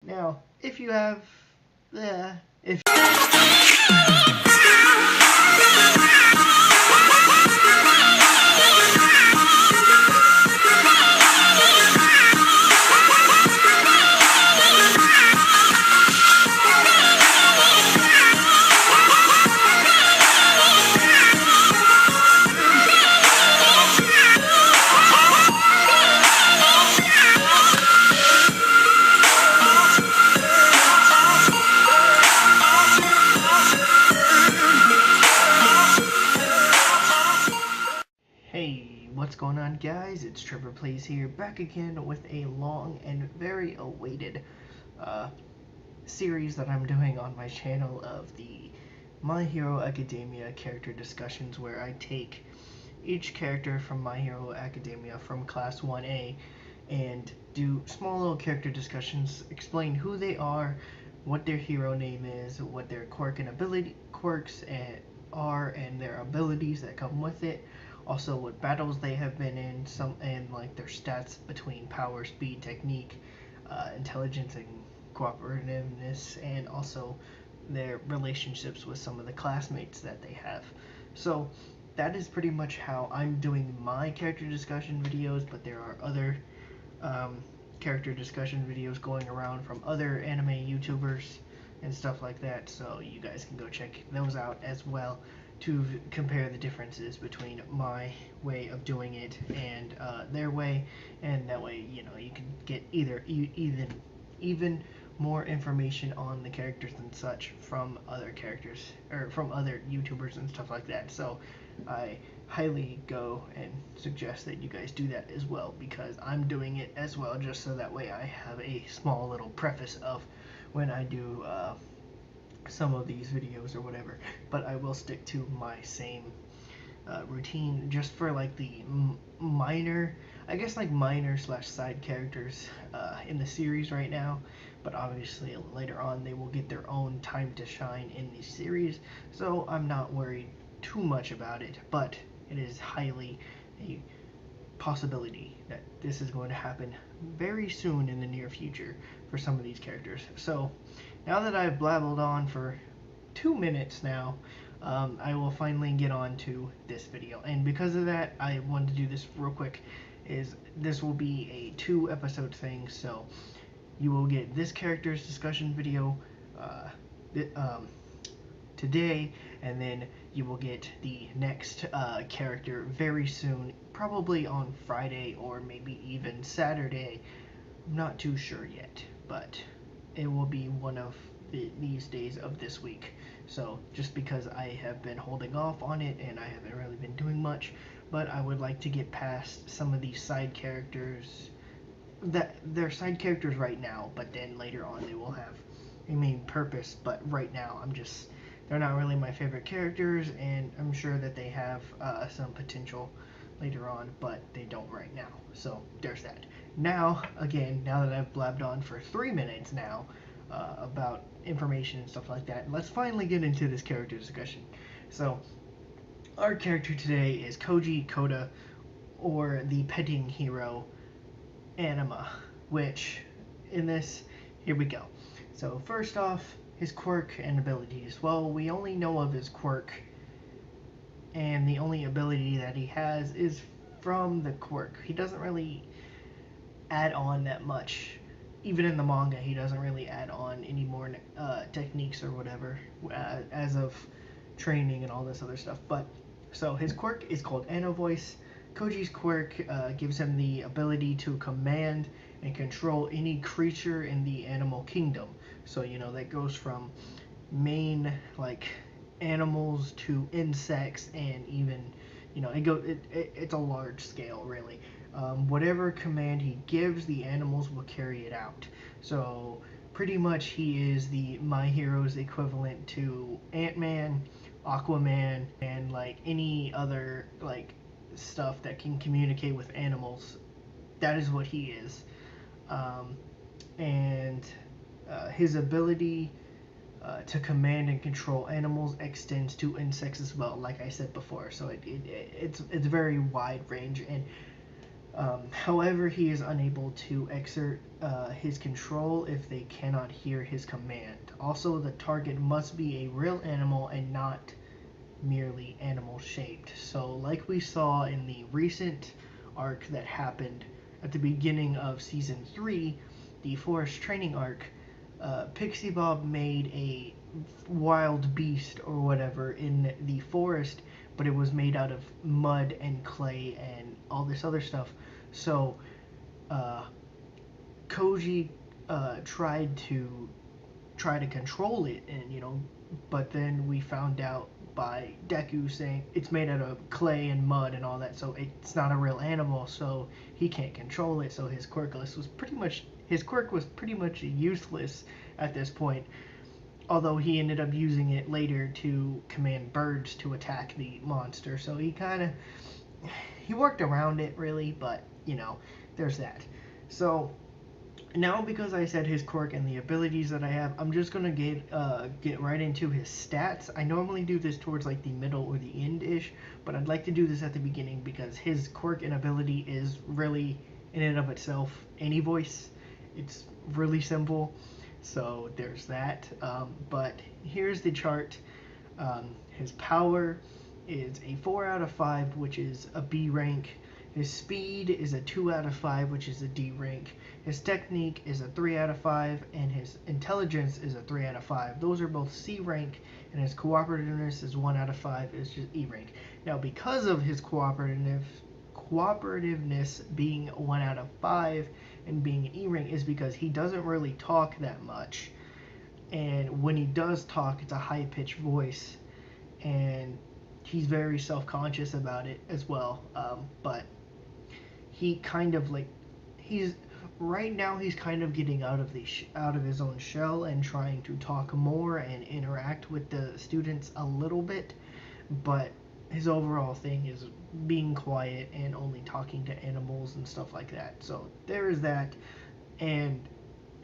Now, if you have, if Hey, what's going on, guys? It's Trevor Plays here, back again with a long and very awaited series that I'm doing on my channel of the My Hero Academia character discussions, where I take each character from My Hero Academia from Class 1A and do small little character discussions, explain who they are, what their hero name is, what their quirks are, and their abilities that come with it. Also, what battles they have been in, and like their stats between power, speed, technique, intelligence, and cooperativeness, and also their relationships with some of the classmates that they have. So that is pretty much how I'm doing my character discussion videos, but there are other character discussion videos going around from other anime YouTubers and stuff like that, so you guys can go check those out as well to compare the differences between my way of doing it and their way, and that way, you know, you can get even more information on the characters and such from other characters, or from other YouTubers and stuff like that. So I highly go and suggest that you guys do that as well, because I'm doing it as well, just so that way I have a small little preface of when I do some of these videos or whatever. But I will stick to my same routine, just for like the minor slash side characters in the series right now. But obviously later on they will get their own time to shine in the series, so I'm not worried too much about it. But it is highly a possibility that this is going to happen very soon in the near future for some of these characters. So now that I've blabbled on for 2 minutes now, I will finally get on to this video. And because of that, I wanted to do this real quick. This will be a 2-episode thing, so you will get this character's discussion video today, and then you will get the next character very soon, probably on Friday or maybe even Saturday. I'm not too sure yet, but it will be one of these days of this week. So just because I have been holding off on it and I haven't really been doing much, but I would like to get past some of these side characters. That they're side characters right now, but then later on they will have a main purpose. But right now they're not really my favorite characters, and I'm sure that they have some potential later on, but they don't right now. So there's that. Now that I've blabbed on for 3 minutes now about information and stuff like that, let's finally get into this character discussion. So our character today is Koji Koda, or the petting hero Anima, which in this, here we go. So first off, his quirk and abilities. Well, we only know of his quirk, and the only ability that he has is from the quirk. He doesn't really add on that much. Even in the manga, he doesn't really add on any more techniques or whatever as of training and all this other stuff. But so his quirk is called Anima Voice. Koji's quirk gives him the ability to command and control any creature in the animal kingdom. So, you know, that goes from main, like, animals to insects, and even, you know, it's a large scale, really. Whatever command he gives, the animals will carry it out. So pretty much he is the My Hero's equivalent to Ant-Man, Aquaman, and like any other like stuff that can communicate with animals. That is what he is. And his ability to command and control animals extends to insects as well, like I said before. So it's very wide range, and However, he is unable to exert his control if they cannot hear his command. Also, the target must be a real animal and not merely animal shaped. So, like we saw in the recent arc that happened at the beginning of season 3, the forest training arc, Pixie Bob made a wild beast or whatever in the forest, but it was made out of mud and clay and all this other stuff. So uh, Koji tried to control it, and but then we found out by Deku saying it's made out of clay and mud and all that, so it's not a real animal, so he can't control it. So his quirk was pretty much useless at this point. Although he ended up using it later to command birds to attack the monster, so he worked around it really, but there's that. So now, because I said his quirk and the abilities that I have, I'm just gonna get right into his stats. I normally do this towards like the middle or the end-ish, but I'd like to do this at the beginning because his quirk and ability is really, in and of itself, any voice. It's really simple, so there's that. But here's the chart. His power is a 4 out of 5, which is a B rank. His speed is a 2 out of 5, which is a D rank. His technique is a 3 out of 5, and his intelligence is a 3 out of 5. Those are both C rank, and his cooperativeness is 1 out of 5, it's just E rank. Now, because of his cooperativeness being 1 out of 5 and being an E rank is because he doesn't really talk that much. And when he does talk, it's a high-pitched voice, and he's very self-conscious about it as well. But he kind of he's kind of getting out of his own shell and trying to talk more and interact with the students a little bit, but his overall thing is being quiet and only talking to animals and stuff like that. So there is that. And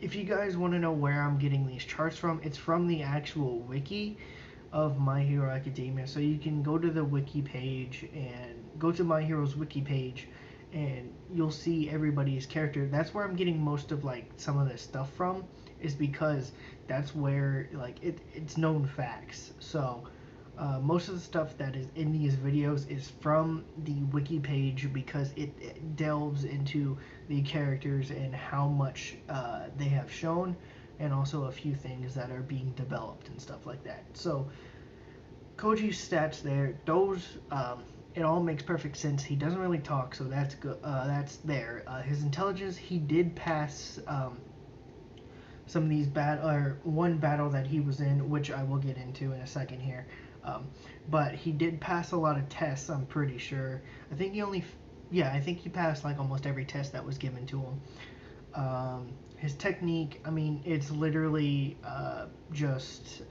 if you guys want to know where I'm getting these charts from, it's from the actual wiki of My Hero Academia. So you can go to the wiki page and go to My Hero's wiki page, and you'll see everybody's character. That's where I'm getting most of some of this stuff from, is because that's where it's known facts. So most of the stuff that is in these videos is from the wiki page because it delves into the characters and how much they have shown, and also a few things that are being developed and stuff like that. So Koji's stats there, those it all makes perfect sense. He doesn't really talk, so that's good. That's there. His intelligence, he did pass some of these one battle that he was in, which I will get into in a second here. But he did pass a lot of tests, I'm pretty sure. I think he passed almost every test that was given to him. His technique, it's literally just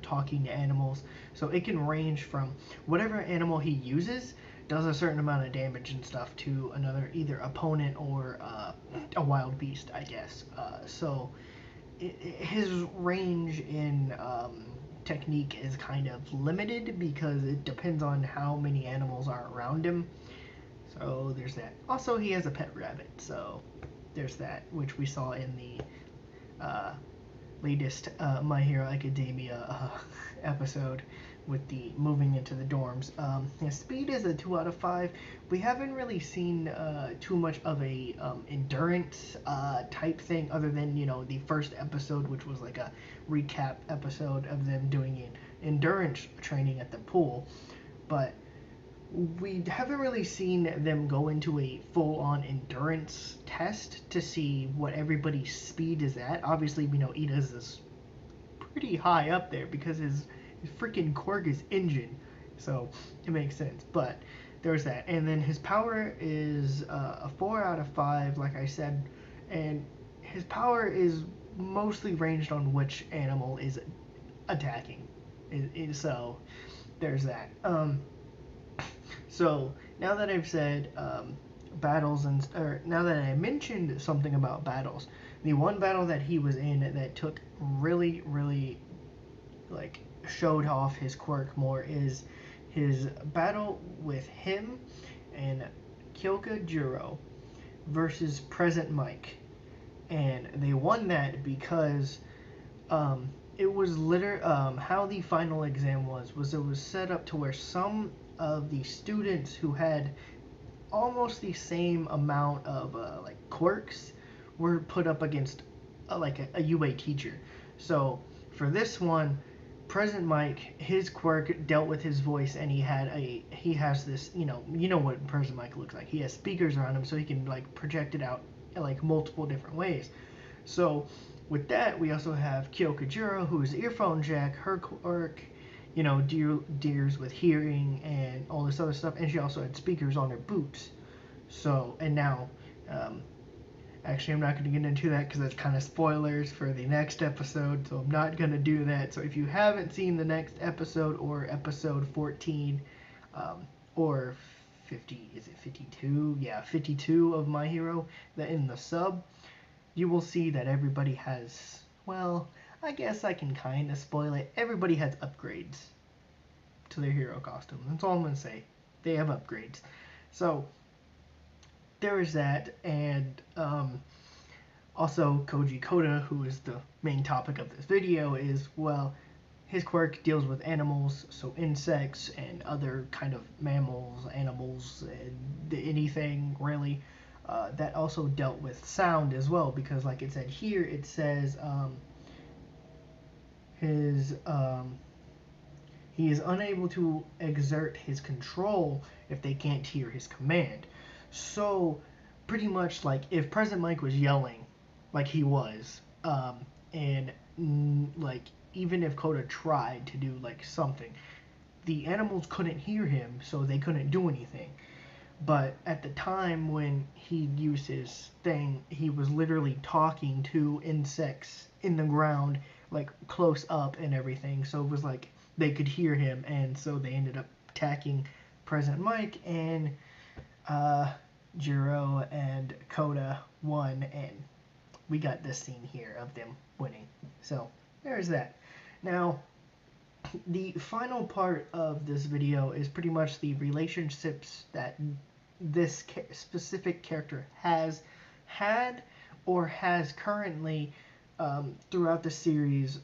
talking to animals. So it can range from whatever animal he uses does a certain amount of damage and stuff to another, either opponent or a wild beast, I guess. So his range in technique is kind of limited because it depends on how many animals are around him. So there's that. Also, he has a pet rabbit, so there's that, which we saw in the latest My Hero Academia episode with the moving into the dorms. His speed is a 2 out of 5. We haven't really seen too much of a endurance type thing, other than the first episode, which was like a recap episode of them doing endurance training at the pool. But we haven't really seen them go into a full-on endurance test to see what everybody's speed is at. Obviously, we know Ida's is pretty high up there because his freaking quirk is engine, so it makes sense. But there's that. And then his power is a 4 out of 5, like I said, and his power is mostly ranged on which animal is attacking. So there's that. So now that I've said battles, now that I mentioned something about battles, the one battle that he was in that took really showed off his quirk more is his battle with him and Kyoka Juro. versus Present Mike, and they won that because it was how the final exam was it was set up to where some of the students who had almost the same amount of like quirks were put up against a UA teacher. So for this one, Present Mike, his quirk dealt with his voice, and he has this, you know what Present Mike looks like. He has speakers around him, so he can like project it out in like multiple different ways. So with that, we also have Kyokujiro, who is earphone jack, her quirk, deers with hearing and all this other stuff, and she also had speakers on her boots. So, and now, actually, I'm not going to get into that because that's kind of spoilers for the next episode, so I'm not going to do that. So if you haven't seen the next episode, or episode 14, or 50, is it 52? Yeah, 52 of My Hero, that in the sub, you will see that everybody has, well, I guess I can kind of spoil it. Everybody has upgrades to their hero costume. That's all I'm going to say. They have upgrades. So, there is that, and also Koji Koda, who is the main topic of this video, is, well, his quirk deals with animals, so insects and other kind of mammals, animals, and anything really. That also dealt with sound as well, because like it said here, it says he is unable to exert his control if they can't hear his command. So pretty much like if Present Mike was yelling like he was, and like even if Koda tried to do like something, the animals couldn't hear him, so they couldn't do anything. But at the time when he used his thing, he was literally talking to insects in the ground, like close up and everything. So it was like they could hear him, and so they ended up attacking Present Mike, and Jiro and Koda won, and we got this scene here of them winning. So there's that. Now, the final part of this video is pretty much the relationships that this specific character has had or has currently throughout the series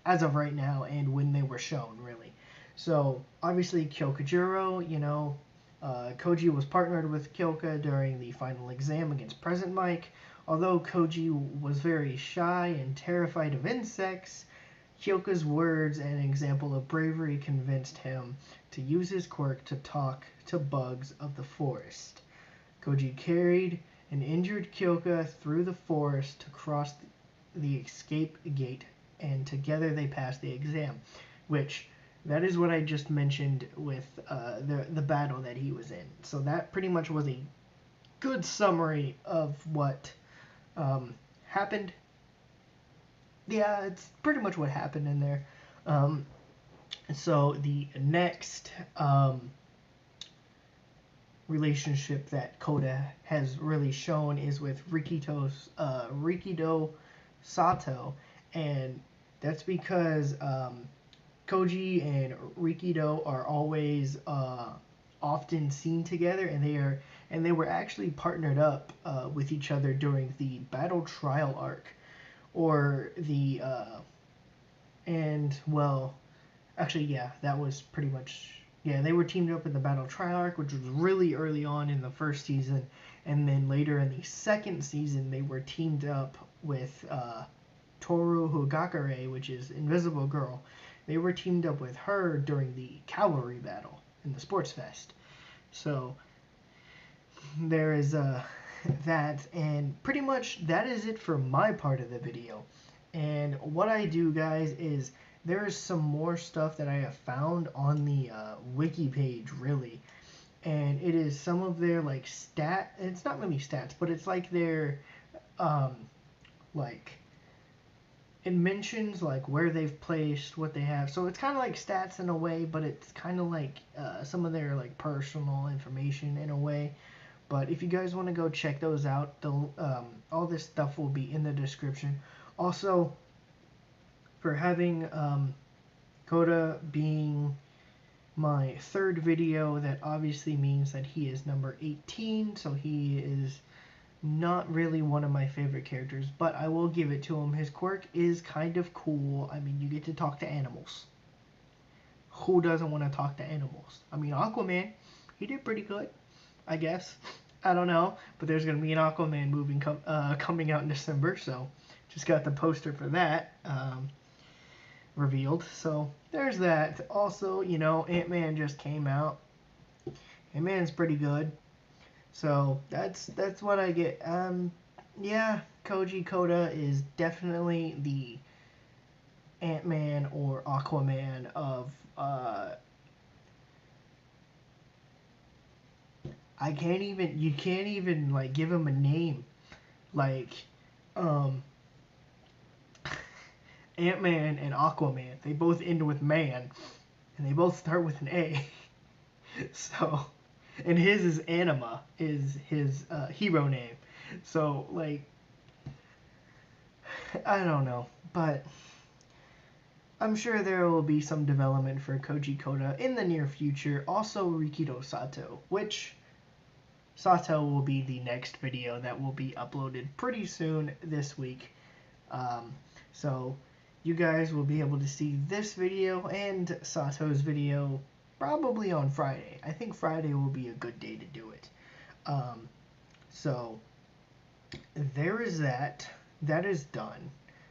as of right now, and when they were shown, really. So obviously Kyokujiro, Koji was partnered with Kyoka during the final exam against Present Mike. Although Koji was very shy and terrified of insects, Kyoka's words and example of bravery convinced him to use his quirk to talk to bugs of the forest. Koji carried an injured Kyoka through the forest to cross the escape gate, and together they passed the exam, which that is what I just mentioned with the battle that he was in. So that pretty much was a good summary of what happened. Yeah, it's pretty much what happened in there. So the next relationship that Koda has really shown is with Rikido Sato, and that's because Koji and Rikido are always often seen together, and they were actually partnered up with each other during the battle trial arc, or the actually, yeah, that was pretty much, yeah, they were teamed up in the battle trial arc, which was really early on in the first season, and then later in the second season they were teamed up with Toru Hugakure, which is Invisible Girl. They were teamed up with her during the cavalry battle in the Sports Fest. So there is that, and pretty much that is it for my part of the video. And what I do, guys, is there is some more stuff that I have found on the wiki page, really, and it is some of their like it's not really stats, but it's like their like it mentions like where they've placed, what they have. So it's kind of like stats in a way, but it's kind of like some of their like personal information in a way. But if you guys want to go check those out, all this stuff will be in the description. Also, for having Koda being my third video, that obviously means that he is number 18, so he is not really one of my favorite characters, but I will give it to him. His quirk is kind of cool. I mean, you get to talk to animals. Who doesn't want to talk to animals? I mean, Aquaman, he did pretty good, I guess. I don't know, but there's going to be an Aquaman movie coming out in December, so just got the poster for that revealed. So there's that. Also, you know, Ant-Man just came out. Ant-Man's pretty good. So that's what I get. Yeah, Koji Koda is definitely the Ant-Man or Aquaman of you can't even like give him a name. Like Ant-Man and Aquaman, they both end with man and they both start with an A. So, and his is Anima, is his hero name. So, like, I don't know, but I'm sure there will be some development for Koji Koda in the near future. Also, Rikido Sato, which Sato will be the next video that will be uploaded pretty soon this week. So, you guys will be able to see this video and Sato's video probably on Friday. I think Friday will be a good day to do it. So there is that. That is done.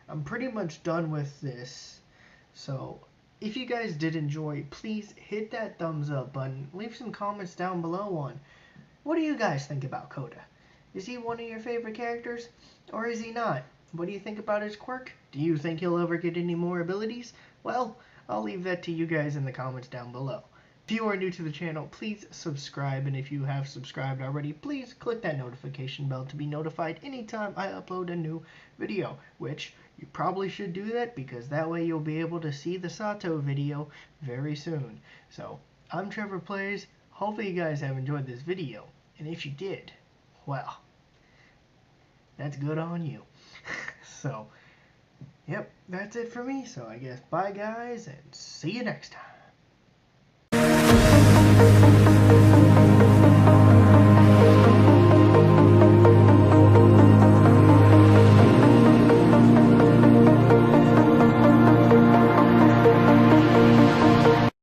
I'm pretty much done with this. So if you guys did enjoy, please hit that thumbs up button. Leave some comments down below on what do you guys think about Koda? Is he one of your favorite characters or is he not? What do you think about his quirk? Do you think he'll ever get any more abilities? Well, I'll leave that to you guys in the comments down below. If you are new to the channel, please subscribe, and if you have subscribed already, please click that notification bell to be notified anytime I upload a new video, which you probably should do that because that way you'll be able to see the Sato video very soon. So, I'm Trevor Plays. Hopefully you guys have enjoyed this video, and if you did, well, that's good on you. So, yep, that's it for me. So I guess bye guys, and see you next time.